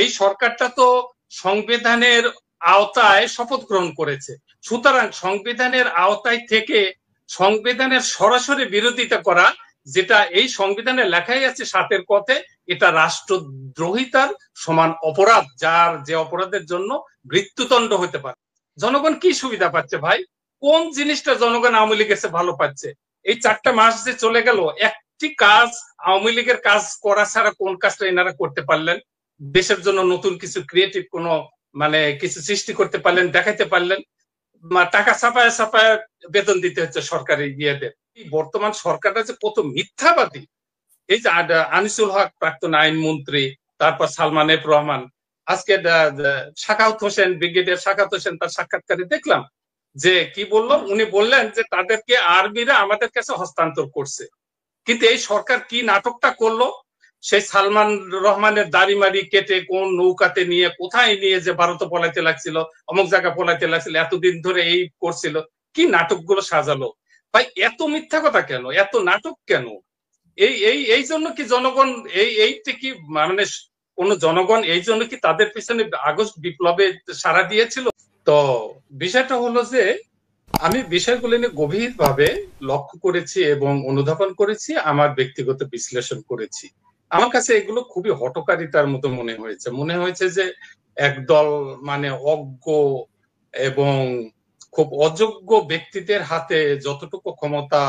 এই সরকারটা তো সংবিধানের আওতায় শপথ গ্রহণ করেছে, সুতরাং সংবিধানের আওতায় থেকে সংবিধানের সরাসরি বিরোধিতা করা, যেটা এই সংবিধানে লেখাই আছে ৭-এর কথে, এটা রাষ্ট্রদ্রোহিতার সমান অপরাধ, যার যে অপরাধের জন্য মৃত্যুদণ্ড হতে পারে। জনগণ কি সুবিধা পাচ্ছে ভাই? কোন জিনিসটা জনগণ আওয়ামী লীগের কাছে ভালো পাচ্ছে? এই ৪টা মাস যে চলে গেল, একটি কাজ আওয়ামী লীগের কাজ করা ছাড়া কোন কাজটা এনারা করতে পারলেন? দেশের জন্য নতুন কিছু ক্রিয়েটিভ কোনো কিছু সৃষ্টি করতে পারলেন, দেখাইতে পারলেন? টাকা ছাপায় ছাপায় বেতন দিতে হচ্ছে সরকারি ইয়েদের। বর্তমান সরকারটা যে কত মিথ্যাবাদী! এই যে আনিসুল হক প্রাক্তন আইনমন্ত্রী, তারপর সালমান এফ রহমান, আজকে সাখাওয়াত হোসেন, ব্রিগেডিয়ার সাখাওয়াত হোসেন, তার সাক্ষাৎকারে দেখলাম যে কি বললো, উনি বললেন যে তাদেরকে আর্মিরা আমাদের কাছে হস্তান্তর করছে। কিন্তু এই সরকার কি নাটকটা করলো, সেই সালমান রহমানের দাড়ি মারি কেটে কোন নৌকাতে নিয়ে কোথায় নিয়ে যে ভারতে পলাইতে লাগছিল, অমুক জায়গা পলাইতে লাগছিল, এতদিন ধরে এই করছিল, কি নাটকগুলো সাজালো ভাই! এত মিথ্যা কথা কেন, এত নাটক কেন? এই জন্য কি জনগণ এইটা কি কোন জনগণ এই জন্য কি তাদের পিছনে আগস্ট বিপ্লবে সাড়া দিয়েছিল? তো বিষয়টা হলো যে আমি বিষয়গুলো নিয়ে গভীরভাবে লক্ষ্য করেছি এবং অনুধাবন করেছি, আমার ব্যক্তিগত বিশ্লেষণ করেছি। আমার কাছে এগুলো খুবই হঠকারিতার মতো মনে হয়েছে যে একদল অজ্ঞ এবং খুব অযোগ্য ব্যক্তিদের হাতে যতটুকু ক্ষমতা,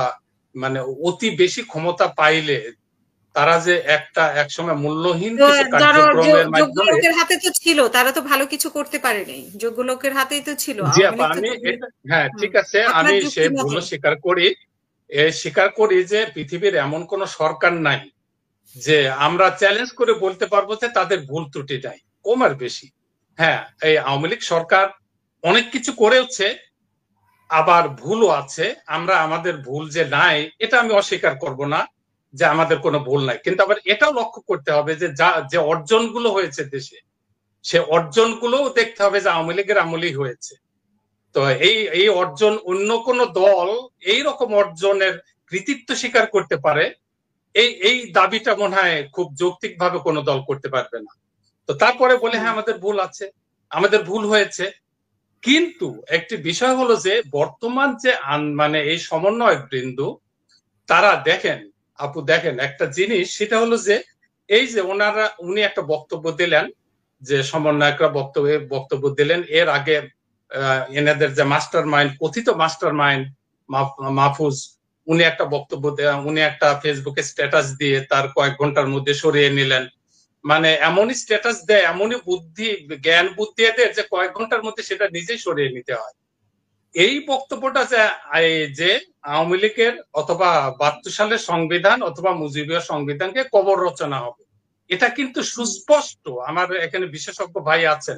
অতি বেশি ক্ষমতা পাইলে তারা যে একসময় মূল্যহীন কিছু কার্যক্রমের মাধ্যমে, লোকের হাতে তো ছিল, তারা তো ভালো কিছু করতে পারেনি, যোগ্য লোকের হাতেই তো ছিল। আমি হ্যাঁ ঠিক আছে, আমি সে ভুল স্বীকার করি যে পৃথিবীর এমন কোন সরকার নাই যে আমরা চ্যালেঞ্জ করে বলতে পারবো যে তাদের ভুল ত্রুটি নাই, কম আর বেশি। হ্যাঁ, এই আওয়ামী লীগ সরকার অনেক কিছু করেছে, আবার ভুলও আছে। আমরা আমাদের ভুল যে নাই এটা আমি অস্বীকার করব না যে আমাদের কোনো ভুল নাই, কিন্তু আবার এটাও লক্ষ্য করতে হবে যে যে অর্জনগুলো হয়েছে দেশে, সে অর্জনগুলোও দেখতে হবে যে আওয়ামী লীগের আমলেই হয়েছে। তো এই অর্জন অন্য কোন দল এই রকম অর্জনের কৃতিত্ব স্বীকার করতে পারে, এই দাবিটা মনে হয় খুব যৌক্তিক ভাবে কোনো দল করতে পারবে না। তো তারপরে বলে হ্যাঁ আমাদের ভুল আছে, আমাদের ভুল হয়েছে। কিন্তু একটি বিষয় হলো যে বর্তমান যে এই সমন্বয়ক বৃন্দ, তারা দেখেন আপু, দেখেন একটা জিনিস, সেটা হলো যে এই যে উনি একটা বক্তব্য দিলেন, যে সমন্বয়করা বক্তব্য দিলেন, এর আগে এনাদের যে মাস্টার মাইন্ড, কথিত মাস্টার মাইন্ড মাহফুজ, উনি একটা বক্তব্য উনি একটা ফেসবুকে স্ট্যাটাস দিয়ে তার কয়েক ঘন্টার মধ্যে সরিয়ে নিলেন। এমনই স্ট্যাটাস দেয়, এমনই জ্ঞান বুদ্ধি দেয় যে কয়েক ঘন্টার মধ্যে সেটা নিজেই সরিয়ে নিতে হয়। এই বক্তব্যটা যে আওয়ামী লীগের অথবা ৭২ সালের সংবিধান অথবা মুজিবীয় সংবিধানকে কবর রচনা হবে, এটা কিন্তু সুস্পষ্ট। আমার এখানে বিশেষজ্ঞ ভাই আছেন,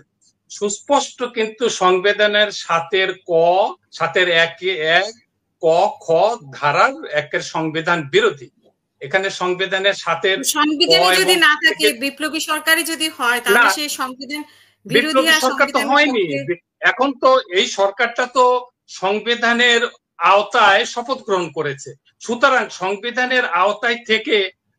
সুস্পষ্ট কিন্তু সংবিধানের ৭-এর ১ ক খ ধারার ১-এর সংবিধান বিরোধী। এখানে সংবিধানের ৭-এর সংবিধানে যদি না থাকে, বিপ্লবী সরকারি যদি হয়, তাহলে সেই সংবিধান বিরোধী সরকার তো হয়নি। এখন তো এই সরকারটা তো সংবিধানের আওতায় শপথ গ্রহণ করেছে, সুতরাং সংবিধানের আওতায় থেকে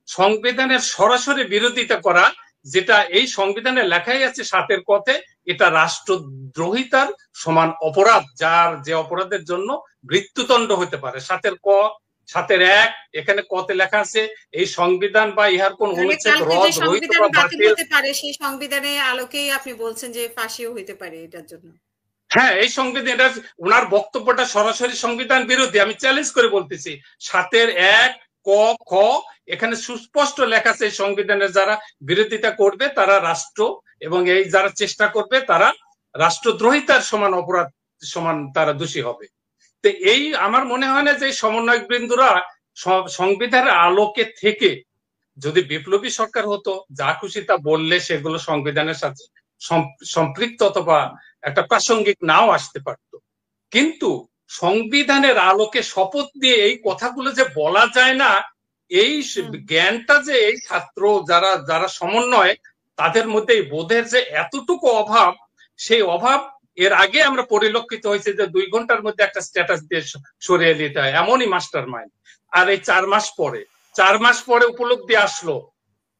সংবিধানের সরাসরি বিরোধিতা করা, যেটা এই সংবিধানে লেখাই আছে ৭-এর কথে, এটা রাষ্ট্রদ্রোহিতার সমান অপরাধ, যার যে অপরাধের জন্য মৃত্যুদণ্ড হতে পারে। ৭-এর ১ এখানে কতে লেখা আছে, এই সংবিধান বা ইহার কোন অনুচ্ছেদ রদ রহিত বা বাতিল হতে পারে, সেই সংবিধানের আলোকেই আপনি বলছেন যে ফাঁসিও হইতে পারে এটার জন্য। হ্যাঁ, এই সংবিধান, ওনার বক্তব্যটা সরাসরি সংবিধান বিরোধী, আমি চ্যালেঞ্জ করে বলতেছি। ৭-এর ১ ক খ এখানে সুস্পষ্ট লেখা আছে, সংবিধানের যারা বিরোধিতা করবে তারা রাষ্ট্র, এবং এই যারা চেষ্টা করবে তারা রাষ্ট্রদ্রোহিতার সমান অপরাধ, সমান তারা দোষী হবে। তো এই আমার মনে হয় না যে সমন্বয়ক বৃন্দরা সংবিধানের আলোকে থেকে, যদি বিপ্লবী সরকার হতো, যা খুশি তা বললে সেগুলো সংবিধানের সাথে সম্পৃক্ত অথবা একটা প্রাসঙ্গিক নাও আসতে পারত, কিন্তু সংবিধানের আলোকে শপথ দিয়ে এই কথাগুলো যে বলা যায় না, এই জ্ঞানটা যে এই ছাত্র যারা সমন্বয়, তাদের মধ্যে এই বোধের যে এতটুকু অভাব, সেই অভাব এর আগে আমরা পরিলক্ষিত হয়েছে যে 2 ঘন্টার মধ্যে একটা স্ট্যাটাস দিয়ে সরিয়ে নিতে হয়, এমনই মাস্টার মাইন্ড। আর এই 4 মাস পরে উপলব্ধি আসলো,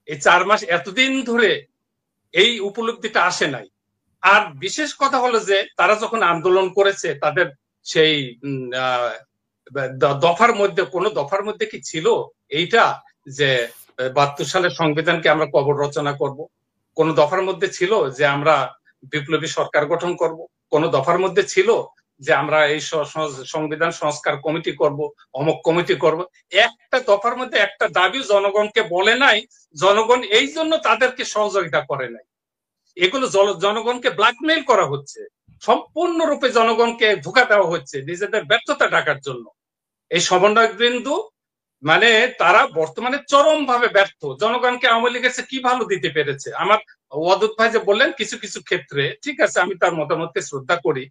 এই 4 মাস এতদিন ধরে এই উপলব্ধিটা আসে নাই। আর বিশেষ কথা হলো যে তারা যখন আন্দোলন করেছে তাদের সেই দফার মধ্যে কোন দফার মধ্যে কি ছিল এইটা যে 72 সালের সংবিধানকে আমরা কবর রচনা করব? কোন দফার মধ্যে ছিল যে আমরা বিপ্লবী সরকার গঠন করব? কোন দফার মধ্যে ছিল যে আমরা এই সংবিধান সংস্কার কমিটি করব, অমুক কমিটি করব? একটা দফার মধ্যে একটা দাবি জনগণকে বলে নাই। জনগণ এই জন্য তাদেরকে সহযোগিতা করে নাই। এগুলো জনগণকে ব্ল্যাকমেইল করা হচ্ছে, সম্পূর্ণরূপে জনগণকে ধোঁকা দেওয়া হচ্ছে নিজেদের ব্যর্থতা ঢাকার জন্য। এই সমন্বয়ক বিন্দু মানে তারা বর্তমানে চরম ভাবে ব্যর্থ। জনগণকে আওয়ামী লীগের কি ভালো দিতে পেরেছে? আমার ওয়াদুদ ভাই যে বললেন কিছু কিছু ক্ষেত্রে ঠিক আছে, আমি তার মতামতকে শ্রদ্ধা করি,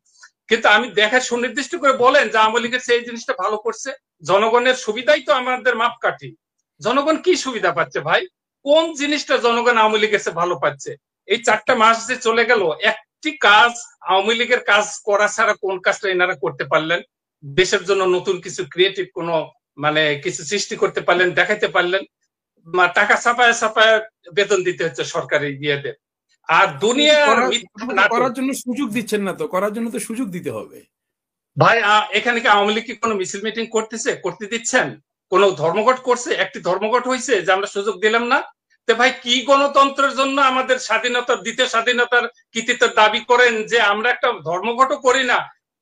কিন্তু আমি দেখা সুনির্দিষ্ট করে বলেন যে আওয়ামী লীগের এই জিনিসটা ভালো করছে। জনগণের সুবিধাই তো আমাদের মাপকাঠি। জনগণ কি সুবিধা পাচ্ছে ভাই? কোন জিনিসটা জনগণ আওয়ামী লীগের ভালো পাচ্ছে? এই 4টা মাস যে চলে গেল, একটি কাজ আওয়ামী লীগের কাজ করা ছাড়া কোন কাজটা এনারা করতে পারলেন? দেশের জন্য নতুন কিছু ক্রিয়েটিভ কোন মানে কিছু সৃষ্টি করতে পারলেন, দেখাইতে পারলেন? টাকা ছাপায় ছাপায় বেতন দিতে হচ্ছে সরকারি ইয়েদের। আর দুনিয়ার করার জন্য সুযোগ দিচ্ছেন না, তো করার জন্য তো সুযোগ দিতে হবে ভাই। এখানে কি আওয়ামী লীগ কি কোনো মিছিল মিটিং করতেছে? করতে দিচ্ছেন? কোন ধর্মঘট করছে? একটি ধর্মঘট হয়েছে যে আমরা সুযোগ দিলাম না? তো ভাই কি গণতন্ত্রের জন্য আমাদের স্বাধীনতার দ্বিতীয় স্বাধীনতার কৃতিত্বের দাবি করেন যে আমরা একটা ধর্মঘটও করি না,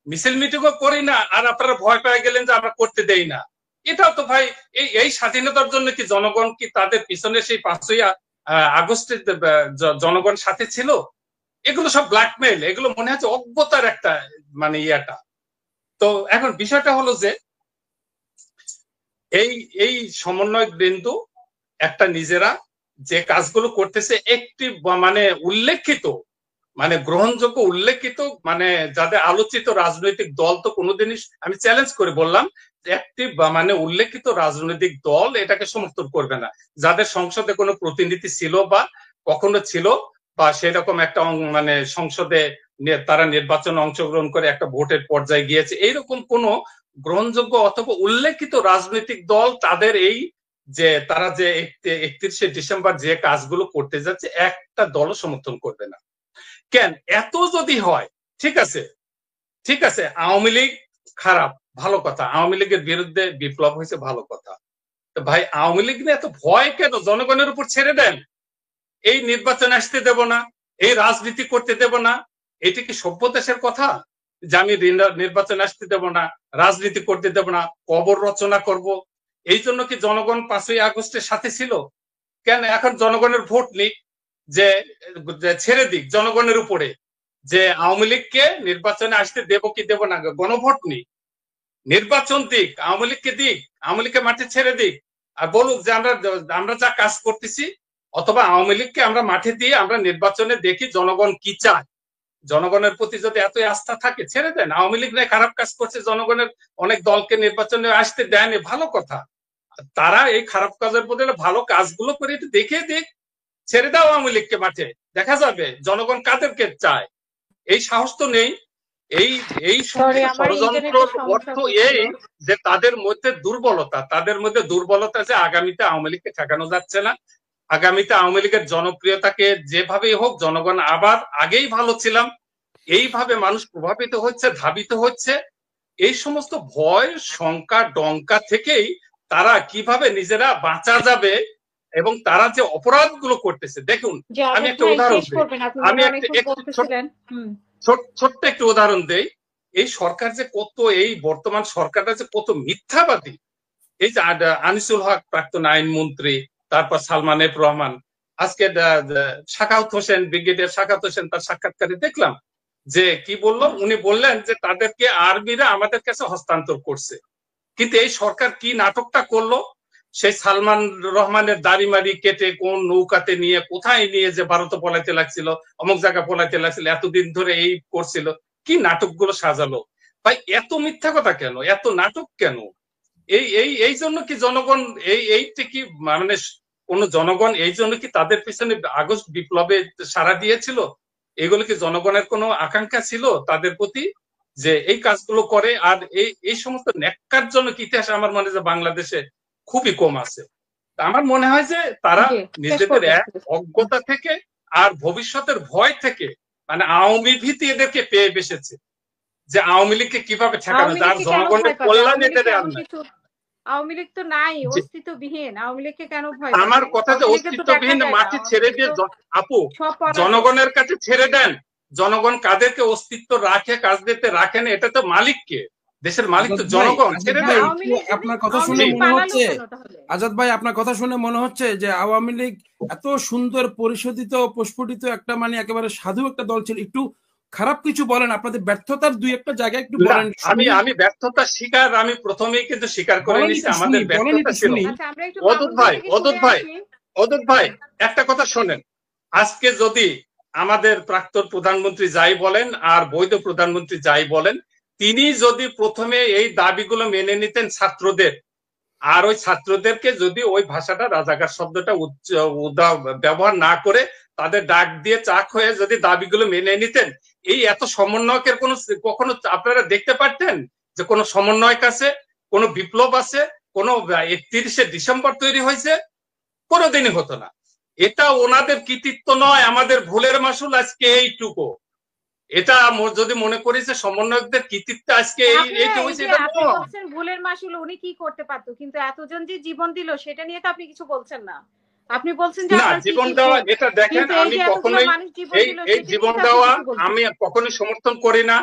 মিছিল মিটিংও করি না, আর আপনারা ভয় পেয়ে গেলেন যে আমরা করতে দেই না? এটাও তো ভাই এই স্বাধীনতার জন্য কি জনগণ কি তাদের পিছনে সেই 5ই আগস্টের জনগণ সাথে ছিল? এগুলো সব ব্ল্যাকমেইল, এগুলো মনে হচ্ছে অজ্ঞতার একটা মানে ইয়াটা। তো এখন বিষয়টা হলো যে এই এই সমন্বয় বিন্দু একটা নিজেরা যে কাজগুলো করতেছে একটি মানে উল্লেখিত মানে গ্রহণযোগ্য উল্লেখিত মানে যাদের আলোচিত রাজনৈতিক দল তো কোনোদিনই, আমি চ্যালেঞ্জ করে বললাম, একটি মানে উল্লেখিত রাজনৈতিক দল এটাকে সমর্থন করবে না। যাদের সংসদে কোনো প্রতিনিধি ছিল বা কখনো ছিল বা সেরকম একটা মানে সংসদে তারা নির্বাচনে অংশগ্রহণ করে একটা ভোটের পর্যায়ে গিয়েছে, এইরকম কোন গ্রহণযোগ্য অথবা উল্লেখিত রাজনৈতিক দল তাদের এই যে তারা যে 31শে ডিসেম্বর যে কাজগুলো করতে যাচ্ছে একটা দলও সমর্থন করবে না। কেন? এত যদি হয় ঠিক আছে, ঠিক আছে, আওয়ামী লীগ খারাপ, ভালো কথা, আওয়ামী লীগের বিরুদ্ধে বিপ্লব হয়েছে, ভালো কথা। তো ভাই আওয়ামী লীগ নিয়ে এত ভয় কেন? জনগণের উপর ছেড়ে দেন। এই নির্বাচনে আসতে দেব না, এই রাজনীতি করতে দেব না, এটা কি সভ্য দেশের কথা? যে আমি নির্বাচনে আসতে দেব না, রাজনীতি করতে দেব না, কবর রচনা করব? এই জন্য কি জনগণ 5ই আগস্টের সাথে ছিল? কেন এখন জনগণের ভোট নিক, যে ছেড়ে দিক জনগণের উপরে যে আওয়ামী লীগকে নির্বাচনে আসতে দেব কি দেব না, গণভোট নিক, নির্বাচন দিক, আওয়ামী লীগকে দিক, আওয়ামী লীগকে মাঠে ছেড়ে দিক, আর বলুক যে আমরা যা কাজ করতেছি, অথবা আওয়ামী লীগকে আমরা মাঠে দিয়ে আমরা নির্বাচনে দেখি জনগণ কি চায়। জনগণের প্রতি যদি এতই আস্থা থাকে ছেড়ে দেন। আওয়ামী লীগ নাই খারাপ কাজ করছে, জনগণের অনেক দলকে নির্বাচনে আসতে দেয়নি, ভালো কথা। তারা এই খারাপ কাজের বদলে ভালো কাজগুলো করে দেখে দিক, ছেড়ে দাও আওয়ামী লীগকে মাঠে, দেখা যাবে জনগণ কাদেরকে চায়। এই সাহস তো নেই। এই এই ষড়যন্ত্রের অর্থ এই যে তাদের মধ্যে দুর্বলতা যে আগামীতে আওয়ামী লীগকে ঠেকানো যাচ্ছে না, আগামীতে আওয়ামী লীগের জনপ্রিয়তাকে যেভাবেই হোক, জনগণ আবার আগেই ভালো ছিলাম এইভাবে মানুষ প্রভাবিত হচ্ছে, ধাবিত হচ্ছে। এই সমস্ত ভয় শঙ্কা ডঙ্কা থেকেই তারা কিভাবে নিজেরা বাঁচা যাবে এবং তারা যে অপরাধগুলো করতেছে। দেখুন আমি একটা উদাহরণ ছোট্ট একটু উদাহরণ দেই। এই সরকার যে কত, এই বর্তমান সরকারটা যে কত মিথ্যাবাদী। এই যে আনিসুল হক প্রাক্তন আইনমন্ত্রী, তারপর সালমান এফ রহমান, আজকে সাখাওয়াত হোসেন, ব্রিগেডিয়ার সাখাওয়াত হোসেন, তার সাক্ষাৎকারে দেখলাম যে কি বললো, উনি বললেন যে তাদেরকে আর্মিরা আমাদের কাছে হস্তান্তর করছে। কিন্তু এই সরকার কি নাটকটা করলো, সেই সালমান রহমানের দাড়ি মারি কেটে কোন নৌকাতে নিয়ে কোথায় নিয়ে যে ভারতে পলাইতে লাগছিল, অমুক জায়গা পলাইতে লাগছিল, এতদিন ধরে এই করছিল, কি নাটকগুলো সাজালো। ভাই এত মিথ্যা কথা কেন, এত নাটক কেন? এই জন্য কি জনগণ এইটা কি মানে কোন জনগণ এই জন্য কি তাদের পিছনে আগস্ট বিপ্লবে সাড়া দিয়েছিল? এগুলো কি জনগণের কোনো আকাঙ্ক্ষা ছিল তাদের প্রতি যে এই কাজগুলো করে? আর এই সমস্ত ন্যাক্কারজনক ইতিহাস আমার মনে হয় বাংলাদেশে খুবই কম আছে। আমার মনে হয় যে তারা নিজেদের এক অজ্ঞতা থেকে আর ভবিষ্যতের ভয় থেকে, মানে আওয়ামী ভীতি এদেরকে পেয়ে বসেছে যে আওয়ামী লীগকে কিভাবে ঠেকানো, যার জনগণের কল্যাণ এদের আর নাই। আওয়ামী লীগ তো নাই, অস্তিত্ববিহীন। আওয়ামী লীগকে কেন ভয়? আমার কথা যে অস্তিত্ববিহীন মাটি ছেড়ে দিয়ে, আপু জনগণের কাছে ছেড়ে দেন। জনগণ কাদেরকে অস্তিত্ব রাখে, কাজ দিতে রাখেন, এটা তো মালিককে, দেশের মালিক তো জনগণ। ছেড়ে দেন। আপনার কথা শুনে মনে হচ্ছে, আজাদ ভাই আপনার কথা শুনে মনে হচ্ছে যে আওয়ামী লীগ এত সুন্দর পরিশোধিত প্রস্ফুটিত একটা মানে একেবারে সাধু একটা দল ছিল। একটু খারাপ কিছু বলেন, আপনাদের ব্যর্থতার দুই একটা জায়গায় একটু বলেন। আমি ব্যর্থতা স্বীকার, আমি প্রথমেই কিন্তু স্বীকার করে নিছি আমাদের ব্যর্থতা ছিল। অদূত ভাই একটা কথা শোনেন, আজকে যদি আমাদের প্রাক্তন প্রধানমন্ত্রী যাই বলেন আর বৈধ প্রধানমন্ত্রী যাই বলেন, তিনি যদি প্রথমে এই দাবিগুলো মেনে নিতেন ছাত্রদের, আর ওই ছাত্রদেরকে যদি ওই ভাষাটা, রাজাকার শব্দটা ব্যবহার না করে তাদের ডাক দিয়ে চাক হয়ে যদি দাবিগুলো মেনে নিতেন, এই এত সমন্বয়কের কখনো আপনারা দেখতে পারতেন যে কোনো সমন্বয়ক আছে, কোনো বিপ্লব আছে, কোনো 31শে ডিসেম্বর তৈরি হয়েছে? কোনোদিনই হতো না। এটা ওনাদের কৃতিত্ব নয়, আমাদের ভুলের মাসুল আজকে এইটুকু। এটা যদি মনে করি যে সমন্বয়কদের কৃতিত্ব আজকে এইটা হয়েছে, এটা ভুলের মাসুল। উনি কি করতে পারতো? কিন্তু এতজন যে জীবন দিল সেটা নিয়ে তো আপনি কিছু বলছেন না। আপনি বলছেন যে না, জীবন দেওয়া, এটা দেখেন আমি কখনোই এই জীবন দেওয়া আমি কখনোই সমর্থন করি না।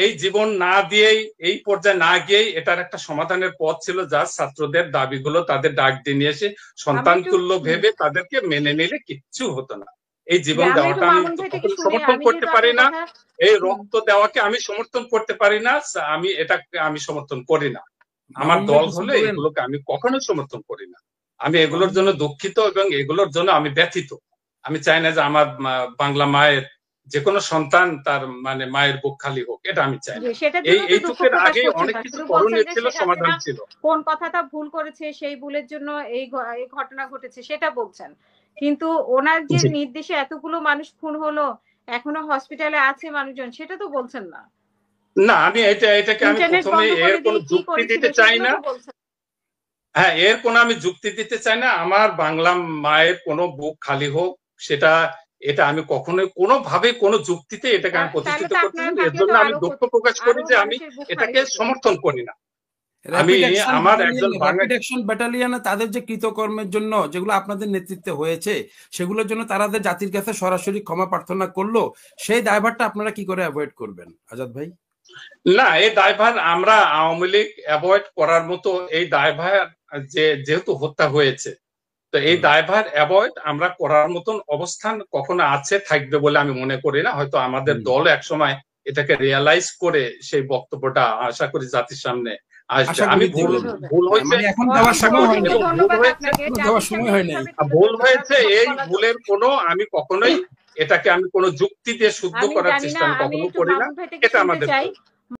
এই জীবন না দিয়েই, এই পর্যায়ে না গিয়েই এটার একটা সমাধানের পথ ছিল, যা ছাত্রদের দাবিগুলো তাদের ডাক দিয়ে নিয়ে এসে সন্তান তুল্য ভেবে তাদেরকে মেনে নিলে কিচ্ছু হতো না। এই জীবন দেওয়াটা আমি সমর্থন করতে পারি না, এই রক্ত দেওয়াকে আমি সমর্থন করতে পারি না, আমি সমর্থন করি না। আমার দল হলে এগুলোকে আমি কখনোই সমর্থন করি না। আমি এগুলোর জন্য দুঃখিত এবং এগুলোর জন্য আমি ব্যথিত। আমি চাই না যে আমার বাংলা মায়ের যে কোনো সন্তান তার মানে মায়ের বুক খালি হোক, এটা আমি চাই না। এইটুকুর আগে অনেক কিছু করণীয় ছিল, সমাধান ছিল। কোন কথাটা ভুল করেছে, সেই ভুলের জন্য এই ঘটনা ঘটেছে সেটা বলছেন, কিন্তু ওনার যে নির্দেশে এতগুলো মানুষ খুন হলো, এখনো হসপিটালে আছে মানুষজন, সেটা তো বলছেন না। না, আমি এটাকে আমি প্রথমে এর কোনো যুক্তি দিতে চাই না। হ্যাঁ, এর কোনো আমি যুক্তি দিতে চাই না। আমার বাংলা মায়ের কোনো বুক খালি হোক, এটা আমি কখনোই কোনোভাবে কোনো যুক্তিতে এটাকে আমি প্রতিষ্ঠিত করতে চাই। এর জন্য আমি দুঃখ প্রকাশ করি যে আমি এটাকে সমর্থন করি না। আমি আমার একজন র্যাপিড অ্যাকশন ব্যাটালিয়নে তাদের যে কৃতকর্মের জন্য যেগুলো আপনাদের নেতৃত্বে হয়েছে, সেগুলোর জন্য তারা জাতির কাছে সরাসরি ক্ষমা প্রার্থনা করলো, সেই দায়ভারটা আপনারা কি করে অ্যাভয়েড করবেন আজাদ ভাই? না, এই দায়ভার আমরা আওয়ামী লীগ অ্যাভয়েড করার মতো, এই দায়ভার যেহেতু হত্যা হয়েছে, তো এই দায়ভার অ্যাভয়েড আমরা করার মতন অবস্থান কখনো আছে থাকবে বলে আমি মনে করি না। হয়তো আমাদের দল একসময় এটাকে রিয়ালাইজ করে সেই বক্তব্যটা আশা করি জাতির সামনে আসবে। আমি ভুল হয়েছে, এই ভুলের কোনো আমি কখনোই এটাকে আমি কোনো যুক্তি দিয়ে শুদ্ধ করার চেষ্টা আমি কখনো করি না। এটা আমাদের